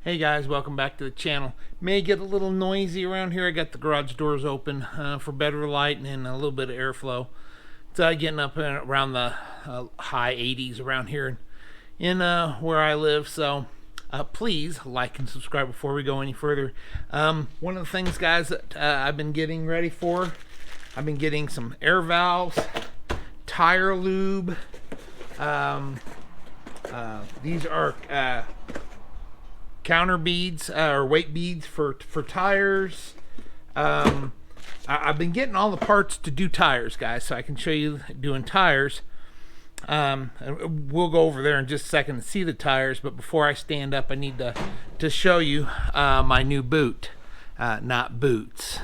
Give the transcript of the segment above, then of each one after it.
Hey guys, welcome back to the channel. May get a little noisy around here. I got the garage doors open for better light and a little bit of airflow. It's getting up around the high 80s around here in where I live. So please like and subscribe before we go any further. One of the things, guys, that I've been getting ready for, I've been getting some air valves, tire lube. These are counter beads or weight beads for tires. I've been getting all the parts to do tires, guys, so I can show you doing tires. We'll go over there in just a second and see the tires, but before I stand up, I need to show you my new boot, not boots.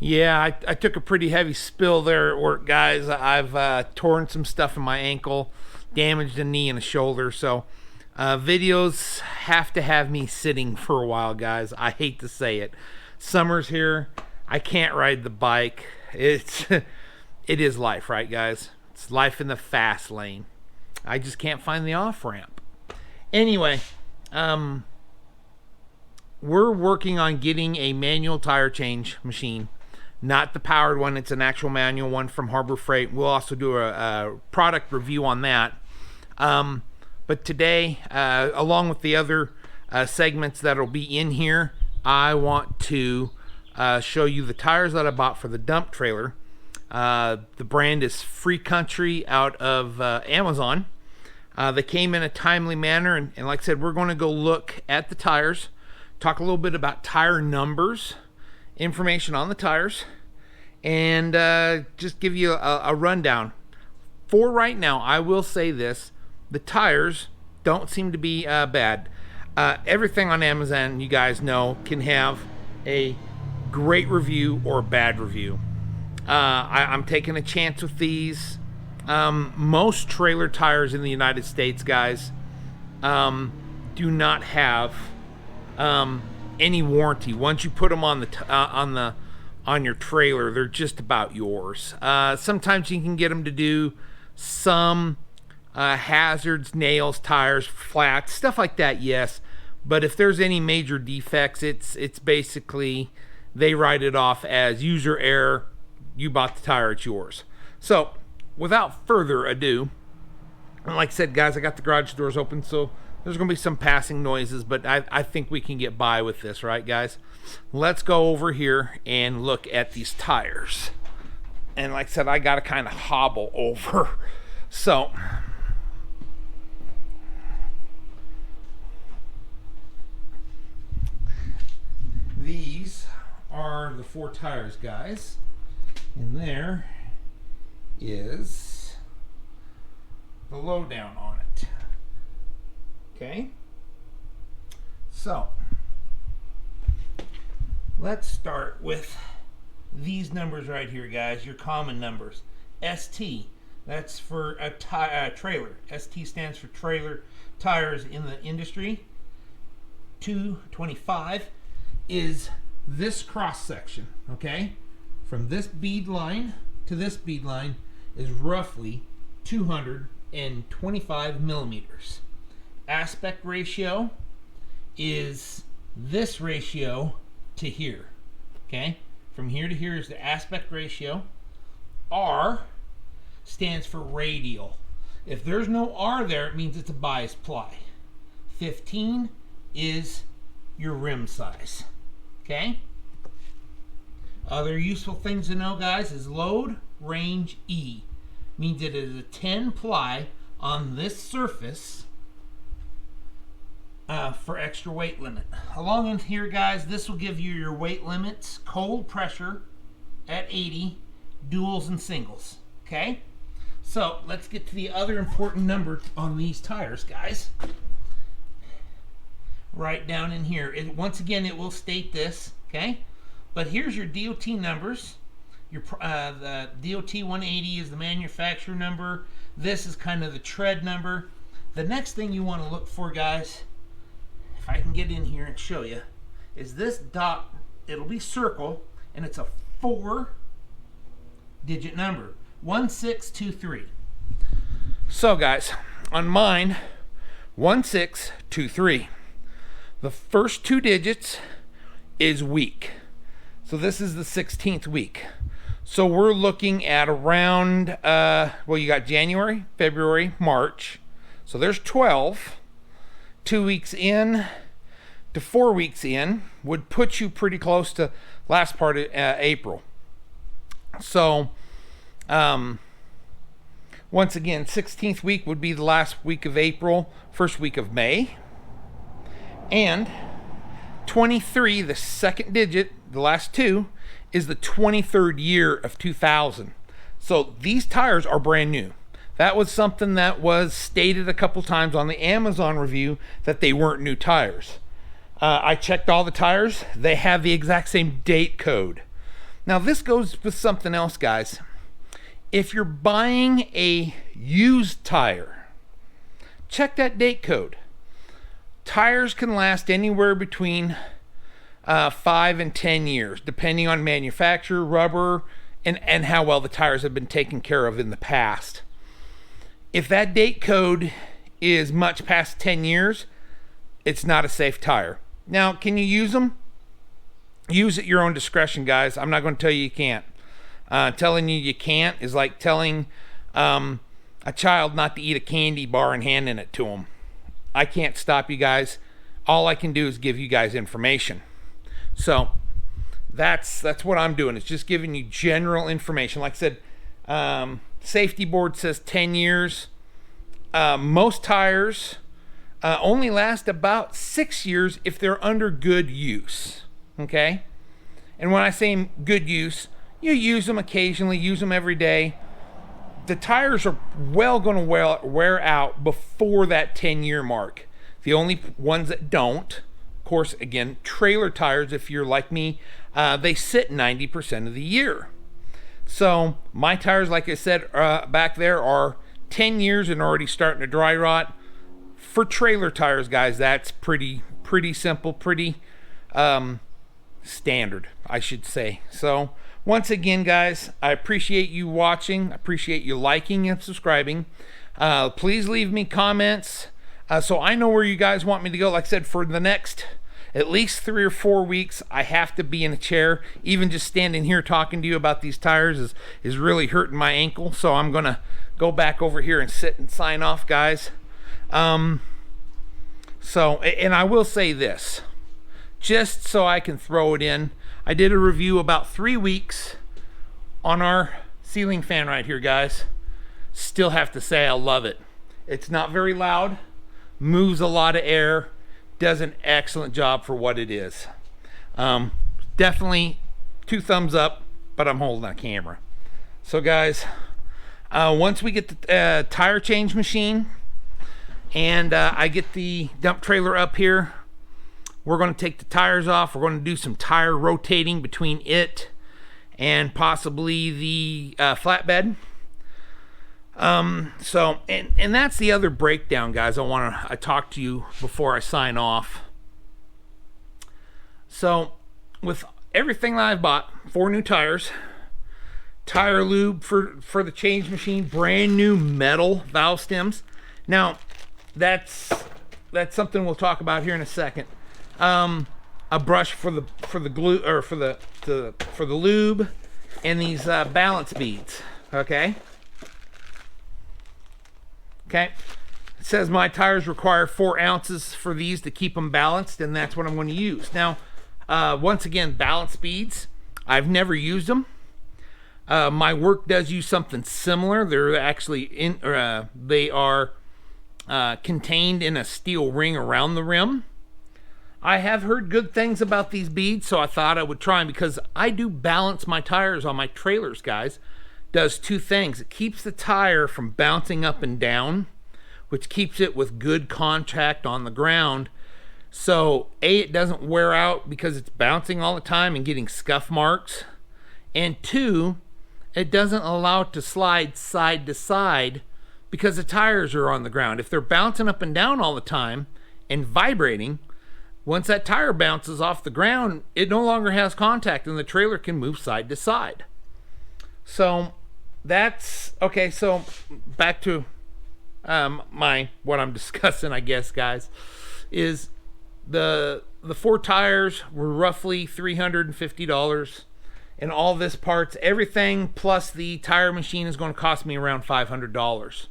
Yeah, I took a pretty heavy spill there at work, guys. I've torn some stuff in my ankle, damaged a knee and a shoulder, so videos have to have me sitting for a while, guys. I hate to say it. Summer's here. I can't ride the bike. It is life, right, guys? It's life in the fast lane. I just can't find the off-ramp. Anyway, we're working on getting a manual tire change machine. Not the powered one, it's an actual manual one from Harbor Freight. We'll also do a product review on that. But today, along with the other segments that'll be in here, I want to show you the tires that I bought for the dump trailer. The brand is Free Country out of Amazon. They came in a timely manner, and like I said, we're going to go look at the tires, talk a little bit about tire numbers, information on the tires, and just give you a rundown. For right now, I will say this: the tires don't seem to be bad. Everything on Amazon, you guys know, can have a great review or a bad review. I'm taking a chance with these. Most trailer tires in the United States, guys, do not have any warranty. Once you put them on your trailer, they're just about yours. Sometimes you can get them to do some hazards, nails, tires, flats, stuff like that, yes. But if there's any major defects, it's basically they write it off as user error. You bought the tire, it's yours. So without further ado, like I said, guys, I got the garage doors open, so there's going to be some passing noises, but I think we can get by with this, right, guys? Let's go over here and look at these tires. And like I said, I got to kind of hobble over. So these are the 4 tires, guys. And there is the lowdown on it. Okay, so let's start with these numbers right here, guys. Your common numbers. ST, that's for a trailer. ST stands for trailer tires in the industry. 225 is this cross section. Okay, from this bead line to this bead line is roughly 225 millimeters. Aspect ratio is this ratio to here. Okay, from here to here is the aspect ratio. R stands for radial. If there's no R there, it means it's a bias ply. 15 is your rim size. Okay, other useful things to know, guys, is load range E. Means it is a 10 ply on this surface for extra weight limit. Along in here, guys, this will give you your weight limits, cold pressure at 80, duals and singles. Okay, so let's get to the other important number on these tires, guys. Right down in here. Once again, it will state this. Okay, but here's your DOT numbers. Your the DOT 180 is the manufacturer number. This is kind of the tread number. The next thing you want to look for, guys, if I can get in here and show you, is this dot. It'll be circle, and it's a 4-digit number, 1623. So, guys, on mine, 1623. The first 2 digits is week. So this is the 16th week. So we're looking at around, well, you got January, February, March. So there's 12. 2 weeks in to 4 weeks in would put you pretty close to last part of April. So, once again, 16th week would be the last week of April, first week of May. And 23, the second digit, the last 2, is the 23rd year of 2000. So these tires are brand new. That was something that was stated a couple times on the Amazon review, that they weren't new tires. I checked all the tires. They have the exact same date code. Now this goes with something else, guys. If you're buying a used tire, check that date code. Tires can last anywhere between 5 and 10 years, depending on manufacturer, rubber, and how well the tires have been taken care of in the past. If that date code is much past 10 years, it's not a safe tire. Now, can you use them? Use at your own discretion, guys. I'm not going to tell you you can't. Telling you can't is like telling a child not to eat a candy bar and handing it to them. I can't stop you guys. All I can do is give you guys information. So that's what I'm doing. It's just giving you general information. Like I said, safety board says 10 years. Most tires only last about 6 years if they're under good use. Okay? And when I say good use, you use them occasionally, use them every day. The tires are going to wear out before that 10-year mark. The only ones that don't, of course, again, trailer tires, if you're like me, they sit 90% of the year. So my tires, like I said back there, are 10 years and already starting to dry rot. For trailer tires, guys, that's pretty simple, pretty standard, I should say. So once again, guys, I appreciate you watching. I appreciate you liking and subscribing. Please leave me comments so I know where you guys want me to go. Like I said, for the next at least 3 or 4 weeks, I have to be in a chair. Even just standing here talking to you about these tires is really hurting my ankle. So I'm going to go back over here and sit and sign off, guys. And I will say this, just so I can throw it in. I did a review about 3 weeks on our ceiling fan right here, guys. Still have to say I love it. It's not very loud, moves a lot of air, does an excellent job for what it is. Definitely 2 thumbs up, but I'm holding a camera. So guys, once we get the tire change machine and I get the dump trailer up here, we're going to take the tires off. We're going to do some tire rotating between it and possibly the flatbed. And that's the other breakdown, guys. I want to talk to you before I sign off. So with everything that I've bought, 4 new tires, tire lube for the change machine, brand new metal valve stems. Now that's something we'll talk about here in a second. A brush for the glue, or for the lube, and these balance beads. Okay. It says my tires require 4 ounces for these to keep them balanced, and that's what I'm going to use. Now, once again, balance beads. I've never used them. My work does use something similar. They're actually they are contained in a steel ring around the rim. I have heard good things about these beads, so I thought I would try them because I do balance my tires on my trailers, guys. Does 2 things. It keeps the tire from bouncing up and down, which keeps it with good contact on the ground. So A, it doesn't wear out because it's bouncing all the time and getting scuff marks. And 2, it doesn't allow it to slide side to side because the tires are on the ground. If they're bouncing up and down all the time and vibrating, once that tire bounces off the ground, it no longer has contact and the trailer can move side to side. So that's okay. So back to what I'm discussing, I guess, guys, is the 4 tires were roughly $350, and all this parts, everything plus the tire machine is going to cost me around $500.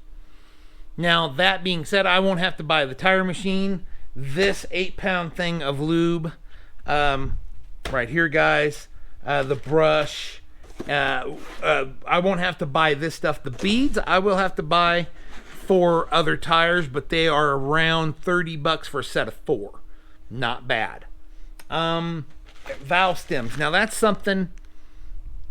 Now, that being said, I won't have to buy the tire machine, this 8-pound thing of lube, right here, guys, the brush. I won't have to buy this stuff. The beads I will have to buy for other tires, but they are around $30 for a set of 4. Not bad. Valve stems. Now that's something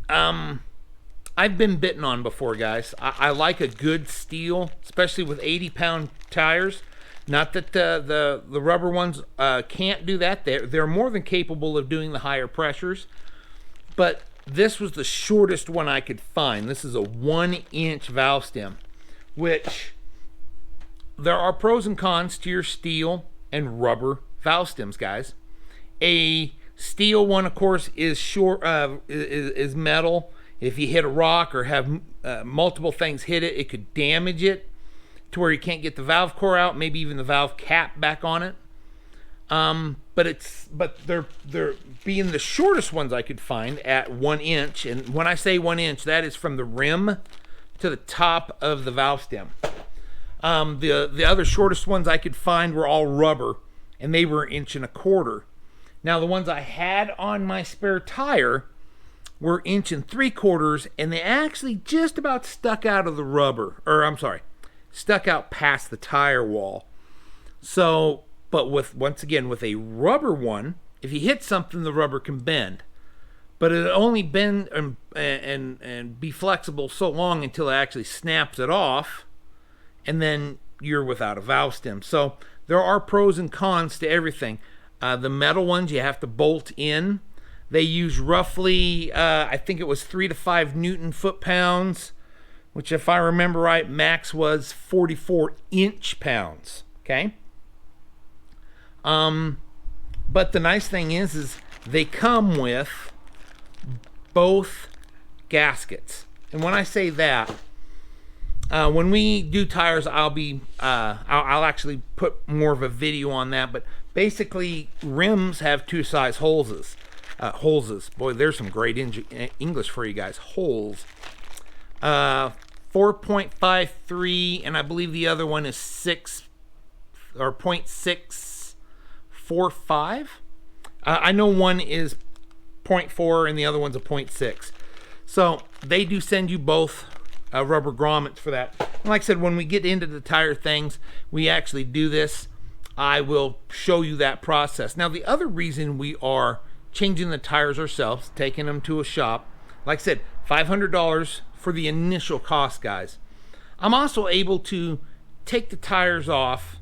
I've been bitten on before, guys. I like a good steel, especially with 80-pound tires. Not that the rubber ones can't do that. They're more than capable of doing the higher pressures. But this was the shortest one I could find. This is a 1-inch valve stem, which there are pros and cons to your steel and rubber valve stems, guys. A steel one, of course, is short, is metal. If you hit a rock or have multiple things hit it, it could damage it to where you can't get the valve core out, maybe even the valve cap back on it. But they're being the shortest ones I could find at 1 inch, and when I say 1 inch, that is from the rim to the top of the valve stem. The other shortest ones I could find were all rubber, and they were 1.25 inches. Now the ones I had on my spare tire were 1.75 inches, and they actually just about stuck out of the rubber, or I'm sorry, stuck out past the tire wall. So, but once again with a rubber one, if you hit something, the rubber can bend, but it only bend and be flexible so long until it actually snaps it off, and then you're without a valve stem. So there are pros and cons to everything. The metal ones you have to bolt in. They use roughly, I think it was 3 to 5 Newton foot-pounds, which if I remember right, max was 44 inch-pounds. Okay. But the nice thing is they come with both gaskets. And when I say that, when we do tires, I'll actually put more of a video on that. But basically, rims have 2 size holes. Boy, there's some great English for you guys. Holes. 4.53, and I believe the other one is 6 or 0.645. I know one is 0.4 and the other one's a 0.6. So they do send you both rubber grommets for that. And like I said, when we get into the tire things, we actually do this. I will show you that process. Now, the other reason we are changing the tires ourselves, taking them to a shop, like I said, $500 for the initial cost, guys. I'm also able to take the tires off,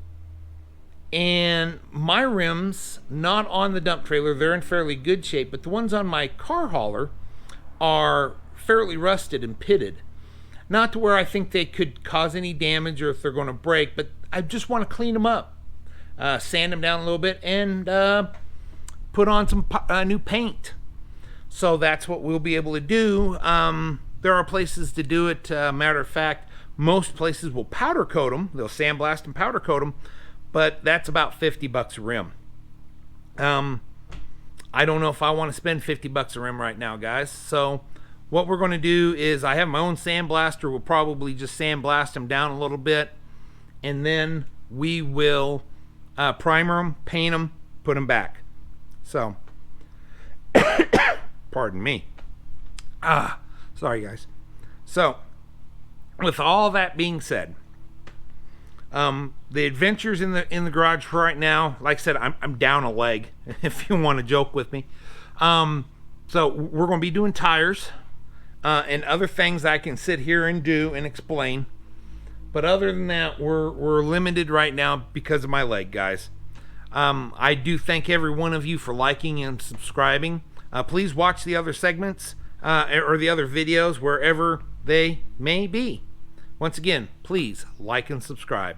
and my rims, not on the dump trailer, they're in fairly good shape, but the ones on my car hauler are fairly rusted and pitted. Not to where I think they could cause any damage or if they're going to break, but I just want to clean them up, sand them down a little bit, and put on some new paint. So that's what we'll be able to do. There are places to do it. Matter of fact, most places will powder coat them. They'll sandblast and powder coat them, but that's about $50 a rim. I don't know if I want to spend $50 a rim right now, guys. So what we're going to do is I have my own sandblaster. We'll probably just sandblast them down a little bit, and then we will primer them, paint them, put them back. So, pardon me. Sorry, guys. So, with all that being said, the adventures in the garage for right now, like I said, I'm down a leg, if you want to joke with me. So we're going to be doing tires and other things I can sit here and do and explain. But other than that, we're limited right now because of my leg, guys. I do thank every one of you for liking and subscribing. Please watch the other segments or the other videos wherever they may be. Once again, please like and subscribe.